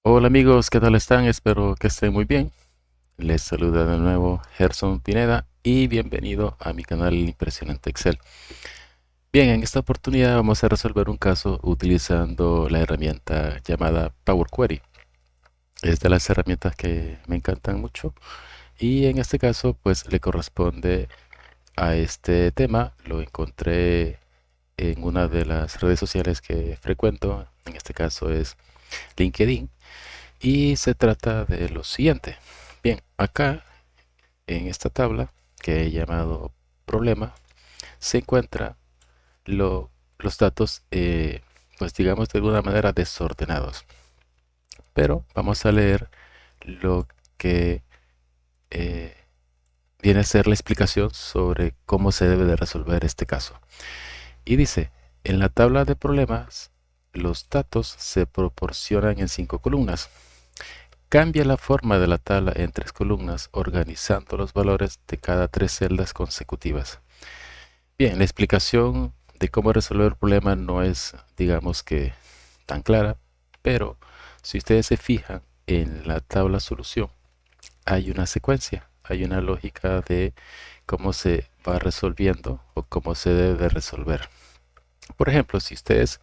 Hola amigos, ¿qué tal están? Espero que estén muy bien. Les saluda de nuevo Gerson Pineda y bienvenido a mi canal Impresionante Excel. Bien, en esta oportunidad vamos a resolver un caso utilizando la herramienta llamada Power Query. Es de las herramientas que me encantan mucho y en este caso pues le corresponde a este tema. Lo encontré en una de las redes sociales que frecuento, en este caso es LinkedIn. Y se trata de lo siguiente. Bien, acá en esta tabla que he llamado problema se encuentra los datos, pues digamos de alguna manera desordenados. Pero vamos a leer lo que eh, viene a ser la explicación sobre cómo se debe de resolver este caso. Y dice, en la tabla de problemas, los datos se proporcionan en 5 columnas. Cambia la forma de la tabla en 3 columnas organizando los valores de cada 3 celdas consecutivas. Bien, la explicación de cómo resolver el problema no es, digamos que, tan clara, pero si ustedes se fijan en la tabla solución, hay una secuencia, hay una lógica de cómo se va resolviendo o cómo se debe de resolver. Por ejemplo, si ustedes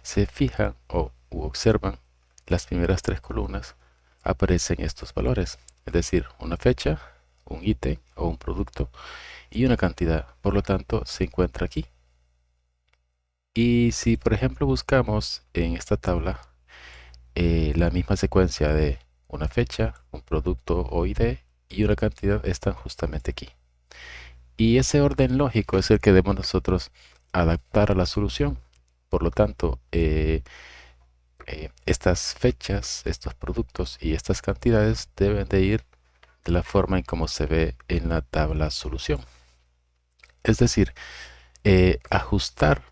se fijan o observan las primeras 3 columnas, aparecen estos valores, es decir, una fecha, un ítem o un producto y una cantidad. Por lo tanto, se encuentra aquí. Y si, por ejemplo, buscamos en esta tabla la misma secuencia de una fecha, un producto o ID y una cantidad, están justamente aquí. Y ese orden lógico es el que debemos nosotros adaptar a la solución. Por lo tanto, estas fechas, estos productos y estas cantidades deben de ir de la forma en como se ve en la tabla solución. Es decir, ajustar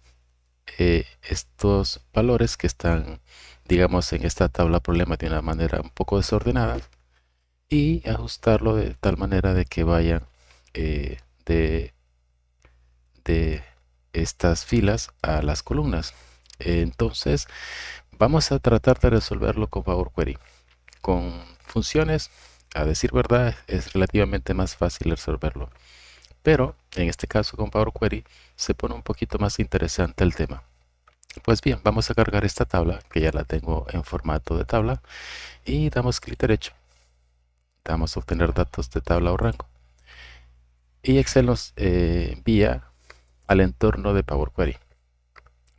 estos valores que están, digamos, en esta tabla problema de una manera un poco desordenada y ajustarlo de tal manera de que vayan eh, de, de estas filas a las columnas. Entonces, vamos a tratar de resolverlo con Power Query. Con funciones, a decir verdad, es relativamente más fácil resolverlo. Pero en este caso con Power Query se pone un poquito más interesante el tema. Pues bien, vamos a cargar esta tabla, que ya la tengo en formato de tabla, y damos clic derecho. Damos a obtener datos de tabla o rango. Y Excel nos envía al entorno de Power Query.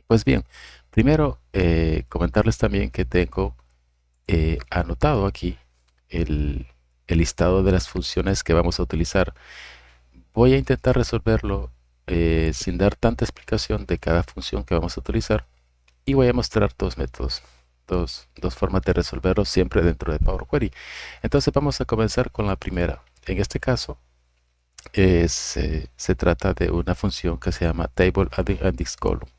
Pues bien, primero comentarles también que tengo anotado aquí el, el listado de las funciones que vamos a utilizar. Voy a intentar resolverlo sin dar tanta explicación de cada función que vamos a utilizar y voy a mostrar dos métodos, dos formas de resolverlo siempre dentro de Power Query. Entonces vamos a comenzar con la primera. En este caso se trata de una función que se llama Table Index Column.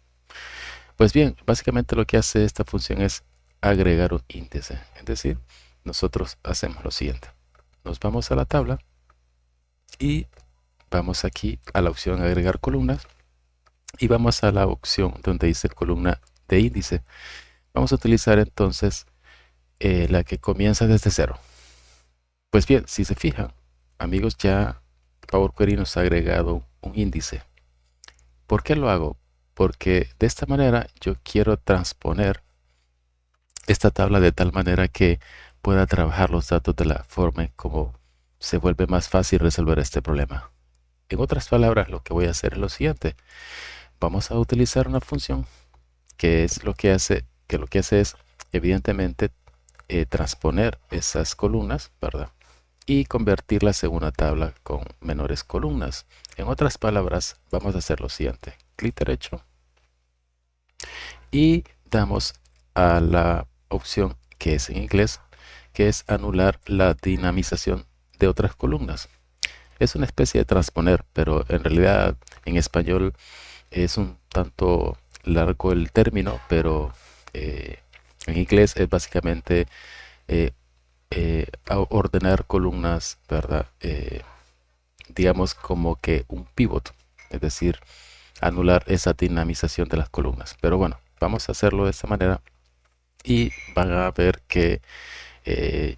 Pues bien, básicamente lo que hace esta función es agregar un índice. Es decir, nosotros hacemos lo siguiente. Nos vamos a la tabla y vamos aquí a la opción agregar columnas y vamos a la opción donde dice columna de índice. Vamos a utilizar entonces la que comienza desde cero. Pues bien, si se fijan, amigos, ya Power Query nos ha agregado un índice. ¿Por qué lo hago? Porque de esta manera yo quiero transponer esta tabla de tal manera que pueda trabajar los datos de la forma en cómo se vuelve más fácil resolver este problema. En otras palabras, lo que voy a hacer es lo siguiente. Vamos a utilizar una función que es lo que hace es evidentemente transponer esas columnas, ¿verdad? Y convertirlas en una tabla con menores columnas. En otras palabras, vamos a hacer lo siguiente. Clic derecho y damos a la opción que es en inglés, que es anular la dinamización de otras columnas. Es una especie de transponer, pero en realidad en español es un tanto largo el término, pero eh, en inglés es básicamente eh, ordenar columnas, ¿verdad? Digamos como que un pivot, es decir, anular esa dinamización de las columnas. Pero bueno, vamos a hacerlo de esta manera y van a ver que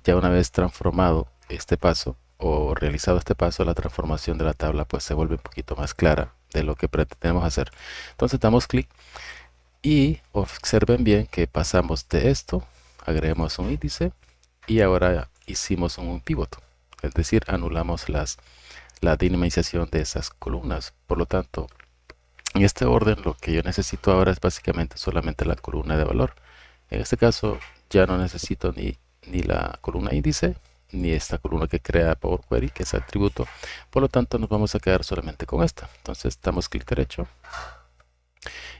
ya una vez transformado este paso o realizado este paso, la transformación de la tabla pues se vuelve un poquito más clara de lo que pretendemos hacer. Entonces damos clic y observen bien que pasamos de esto, agregamos un índice y ahora hicimos un pivot, es decir, anulamos la dinamización de esas columnas. Por lo tanto, en este orden lo que yo necesito ahora es básicamente solamente la columna de valor. En este caso ya no necesito ni la columna índice ni esta columna que crea Power Query, que es atributo. Por lo tanto nos vamos a quedar solamente con esta. Entonces damos clic derecho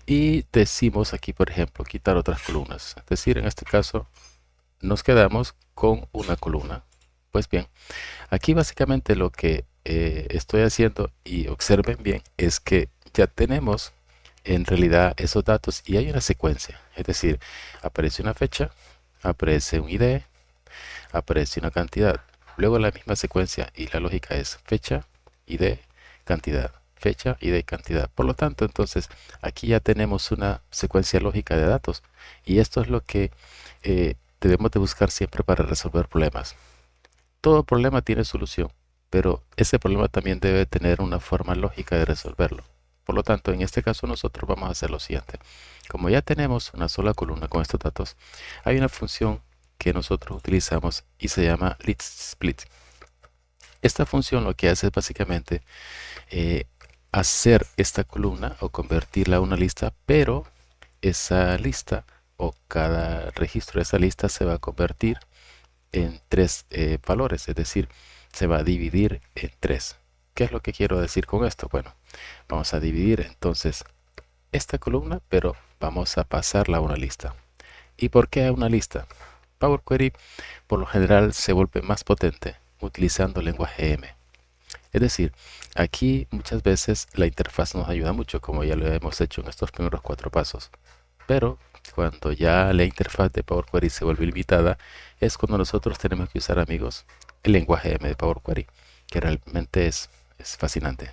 y decimos aquí, por ejemplo, quitar otras columnas. Es decir, en este caso nos quedamos con una columna. Pues bien, aquí básicamente lo que estoy haciendo, y observen bien, es que ya tenemos en realidad esos datos y hay una secuencia. Es decir, aparece una fecha, aparece un ID, aparece una cantidad. Luego la misma secuencia y la lógica es fecha, ID, cantidad. Fecha, ID, cantidad. Por lo tanto, entonces, aquí ya tenemos una secuencia lógica de datos. Y esto es lo que debemos de buscar siempre para resolver problemas. Todo problema tiene solución, pero ese problema también debe tener una forma lógica de resolverlo. Por lo tanto, en este caso nosotros vamos a hacer lo siguiente. Como ya tenemos una sola columna con estos datos, hay una función que nosotros utilizamos y se llama listSplit. Esta función lo que hace es básicamente eh, hacer esta columna o convertirla a una lista, pero esa lista o cada registro de esa lista se va a convertir en tres valores, es decir, se va a dividir en tres. ¿Qué es lo que quiero decir con esto? Bueno, vamos a dividir entonces esta columna, pero vamos a pasarla a una lista. ¿Y por qué a una lista? Power Query por lo general se vuelve más potente utilizando el lenguaje M. Es decir, aquí muchas veces la interfaz nos ayuda mucho, como ya lo hemos hecho en estos primeros 4 pasos. Pero cuando ya la interfaz de Power Query se vuelve limitada, es cuando nosotros tenemos que usar, amigos, el lenguaje M de Power Query, que realmente es fascinante.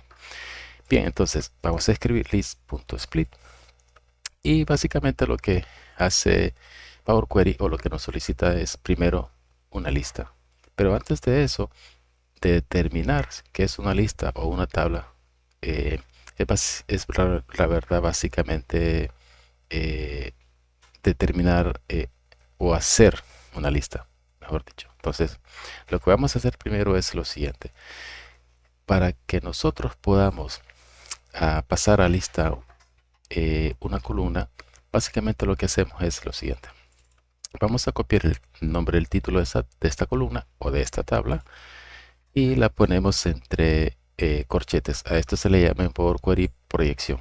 Bien, entonces vamos a escribir list.split y básicamente lo que hace Power Query o lo que nos solicita es primero una lista. Pero antes de eso, de determinar qué es una lista o una tabla, es la verdad básicamente eh, determinar o hacer una lista, mejor dicho. Entonces, lo que vamos a hacer primero es lo siguiente. Para que nosotros podamos pasar a lista una columna, básicamente lo que hacemos es lo siguiente. Vamos a copiar el nombre del título de esta columna o de esta tabla y la ponemos entre corchetes. A esto se le llama en Power Query proyección.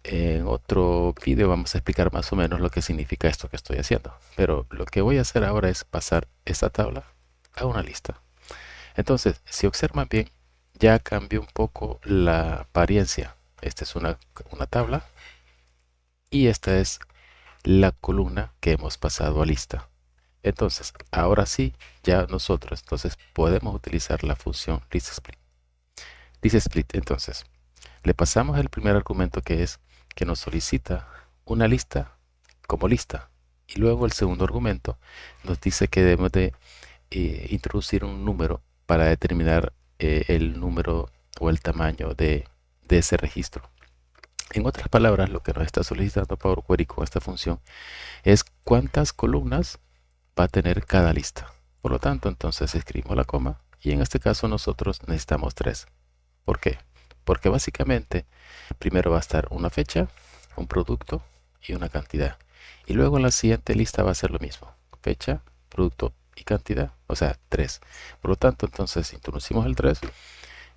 En otro video vamos a explicar más o menos lo que significa esto que estoy haciendo. Pero lo que voy a hacer ahora es pasar esta tabla a una lista. Entonces, si observan bien, ya cambió un poco la apariencia. Esta es una tabla y esta es la columna que hemos pasado a lista. Entonces, ahora sí, ya nosotros entonces podemos utilizar la función listSplit. ListSplit, entonces, le pasamos el primer argumento que es que nos solicita una lista como lista. Y luego el segundo argumento nos dice que debemos de introducir un número para determinar el número o el tamaño de ese registro. En otras palabras, lo que nos está solicitando Power Query con esta función es cuántas columnas va a tener cada lista. Por lo tanto, entonces escribimos la coma y en este caso nosotros necesitamos 3. ¿Por qué? Porque básicamente primero va a estar una fecha, un producto y una cantidad. Y luego en la siguiente lista va a ser lo mismo. Fecha, producto y cantidad, o sea, 3. Por lo tanto, entonces introducimos el 3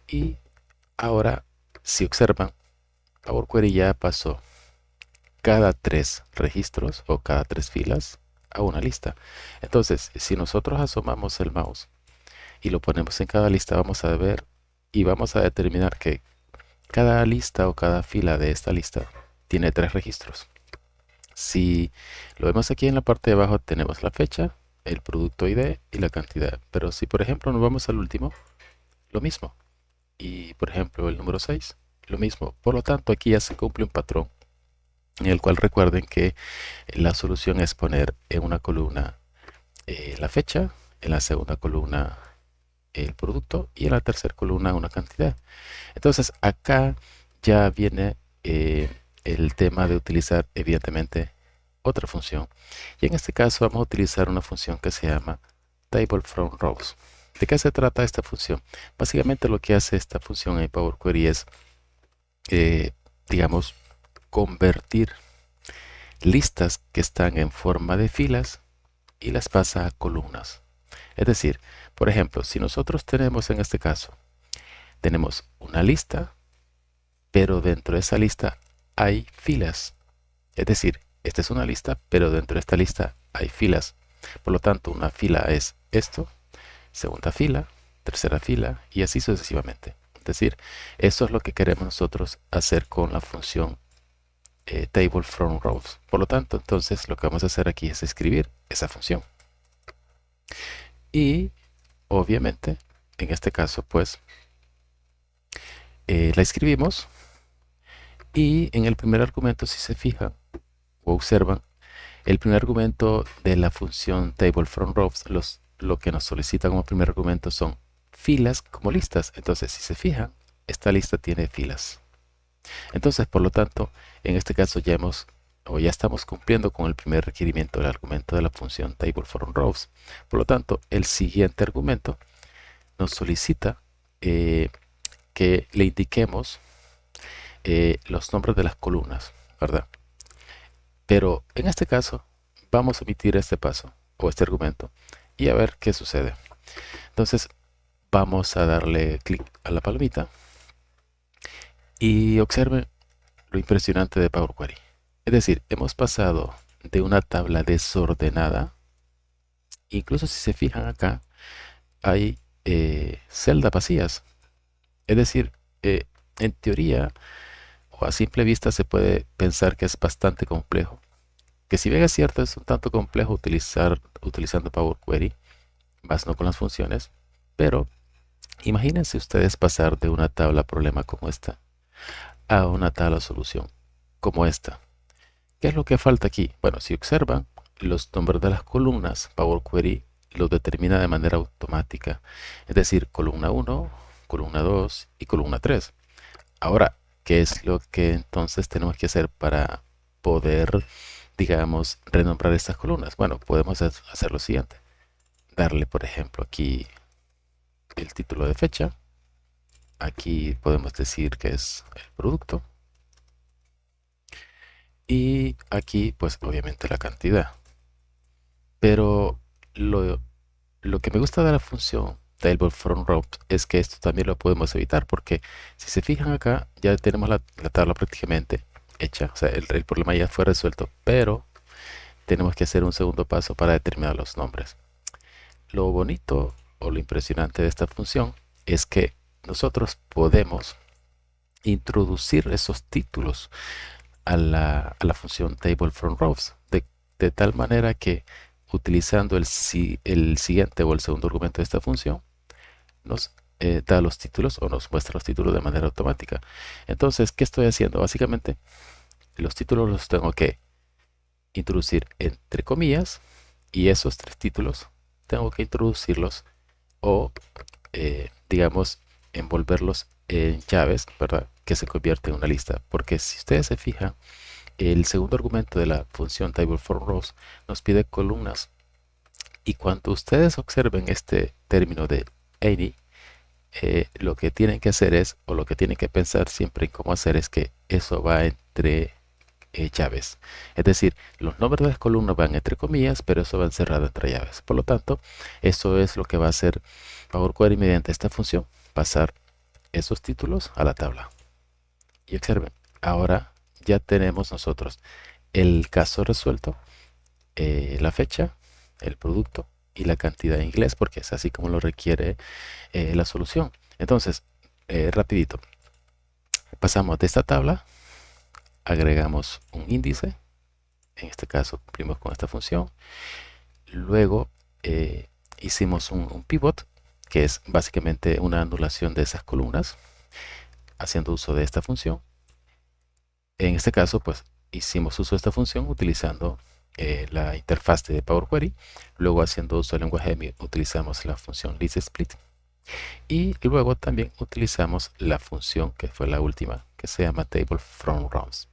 y ahora, si observan, Power Query ya pasó cada 3 registros o cada 3 filas a una lista. Entonces, si nosotros asomamos el mouse y lo ponemos en cada lista, vamos a ver y vamos a determinar que cada lista o cada fila de esta lista tiene 3 registros. Si lo vemos aquí en la parte de abajo, tenemos la fecha, el producto ID y la cantidad. Pero si por ejemplo nos vamos al último, lo mismo. Y por ejemplo el número 6, lo mismo. Por lo tanto, aquí ya se cumple un patrón. en el cual recuerden que la solución es poner en una columna la fecha, en la segunda columna el producto y en la tercera columna una cantidad. Entonces acá ya viene el tema de utilizar evidentemente otra función. Y en este caso vamos a utilizar una función que se llama Table from Rows. ¿De qué se trata esta función? Básicamente lo que hace esta función en Power Query es, digamos, convertir listas que están en forma de filas y las pasa a columnas. Es decir, por ejemplo, si nosotros tenemos en este caso, tenemos una lista, pero dentro de esa lista hay filas. Es decir, esta es una lista, pero dentro de esta lista hay filas. Por lo tanto, una fila es esto, segunda fila, tercera fila y así sucesivamente. Es decir, eso es lo que queremos nosotros hacer con la función table from rows. Por lo tanto, entonces lo que vamos a hacer aquí es escribir esa función. Y obviamente, en este caso, pues, la escribimos y en el primer argumento, si se fijan o observan, el primer argumento de la función table from rows, lo que nos solicita como primer argumento son filas como listas. Entonces, si se fijan, esta lista tiene filas. Entonces, por lo tanto, en este caso ya estamos cumpliendo con el primer requerimiento del argumento de la función table from rows. Por lo tanto, el siguiente argumento nos solicita que le indiquemos los nombres de las columnas, ¿verdad? Pero en este caso, vamos a omitir este paso o este argumento y a ver qué sucede. Entonces, vamos a darle clic a la palomita y observen lo impresionante de Power Query. Es decir, hemos pasado de una tabla desordenada, incluso si se fijan acá, hay celdas vacías. Es decir, en teoría o a simple vista se puede pensar que es bastante complejo. Que si bien es cierto, es un tanto complejo utilizando Power Query, más no con las funciones, pero imagínense ustedes pasar de una tabla problema como esta a una tabla solución como esta. ¿Qué es lo que falta aquí? Bueno, si observan, los nombres de las columnas, Power Query los determina de manera automática. Es decir, columna 1, columna 2 y columna 3. Ahora, ¿qué es lo que entonces tenemos que hacer para poder, digamos, renombrar estas columnas? Bueno, podemos hacer lo siguiente. Darle, por ejemplo, aquí el título de fecha. Aquí podemos decir que es el producto. Y aquí, pues, obviamente la cantidad. Pero lo que me gusta de la función table from rows es que esto también lo podemos evitar porque si se fijan acá ya tenemos la tabla prácticamente hecha, o sea, el problema ya fue resuelto, pero tenemos que hacer un segundo paso para determinar los nombres. Lo bonito o lo impresionante de esta función es que nosotros podemos introducir esos títulos a la función table from rows de tal manera que utilizando el siguiente o el segundo argumento de esta función nos da los títulos o nos muestra los títulos de manera automática. Entonces, ¿qué estoy haciendo? Básicamente, los títulos los tengo que introducir entre comillas y esos tres títulos tengo que introducirlos o, digamos, envolverlos en llaves, ¿verdad? Que se convierte en una lista. Porque si ustedes se fijan, el segundo argumento de la función table from rows nos pide columnas. Y cuando ustedes observen este término de any, lo que tienen que hacer es, o lo que tienen que pensar siempre en cómo hacer es que eso va entre llaves. Es decir, los nombres de las columnas van entre comillas, pero eso va encerrado entre llaves. Por lo tanto, eso es lo que va a hacer Power Query mediante esta función, pasar esos títulos a la tabla. Y observen, ahora ya tenemos nosotros el caso resuelto, la fecha, el producto y la cantidad en inglés, porque es así como lo requiere la solución. Entonces, rapidito, pasamos de esta tabla, agregamos un índice, en este caso cumplimos con esta función, luego hicimos un pivot, que es básicamente una anulación de esas columnas, haciendo uso de esta función. En este caso, pues hicimos uso de esta función utilizando la interfaz de Power Query. Luego, haciendo uso del lenguaje EMI, utilizamos la función listSplit. Y luego también utilizamos la función que fue la última, que se llama table from rows.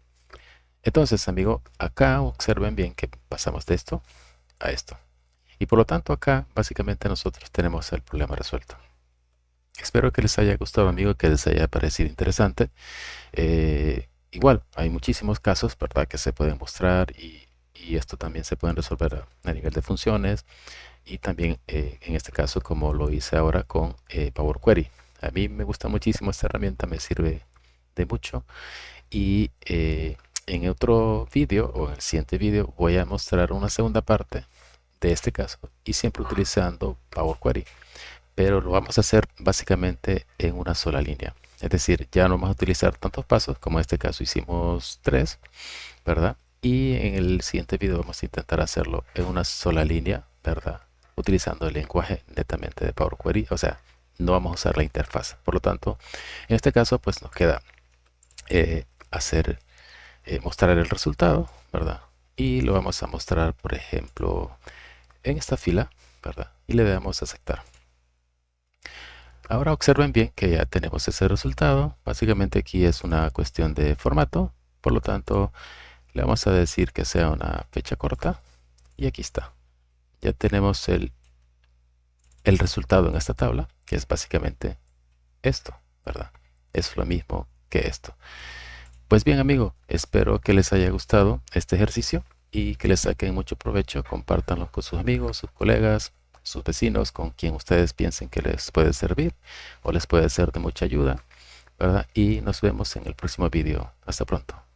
Entonces, amigo, acá observen bien que pasamos de esto a esto. Y por lo tanto, acá básicamente nosotros tenemos el problema resuelto. Espero que les haya gustado, amigo, que les haya parecido interesante. Igual, hay muchísimos casos, ¿verdad?, que se pueden mostrar y esto también se pueden resolver a nivel de funciones y también en este caso como lo hice ahora con Power Query. A mí me gusta muchísimo esta herramienta, me sirve de mucho y en otro vídeo o en el siguiente vídeo voy a mostrar una segunda parte de este caso y siempre utilizando Power Query, pero lo vamos a hacer básicamente en una sola línea. Es decir, ya no vamos a utilizar tantos pasos, como en este caso hicimos 3, ¿verdad? Y en el siguiente video vamos a intentar hacerlo en una sola línea, ¿verdad? Utilizando el lenguaje netamente de Power Query, o sea, no vamos a usar la interfaz. Por lo tanto, en este caso, pues nos queda mostrar el resultado, ¿verdad? Y lo vamos a mostrar, por ejemplo, en esta fila, ¿verdad? Y le damos a aceptar. Ahora observen bien que ya tenemos ese resultado. Básicamente aquí es una cuestión de formato, por lo tanto le vamos a decir que sea una fecha corta y aquí está. Ya tenemos el resultado en esta tabla, que es básicamente esto, ¿verdad? Es lo mismo que esto. Pues bien, amigo, espero que les haya gustado este ejercicio y que les saquen mucho provecho. Compártanlo con sus amigos, sus colegas, sus vecinos, con quien ustedes piensen que les puede servir o les puede ser de mucha ayuda, ¿verdad? Y nos vemos en el próximo video. Hasta pronto.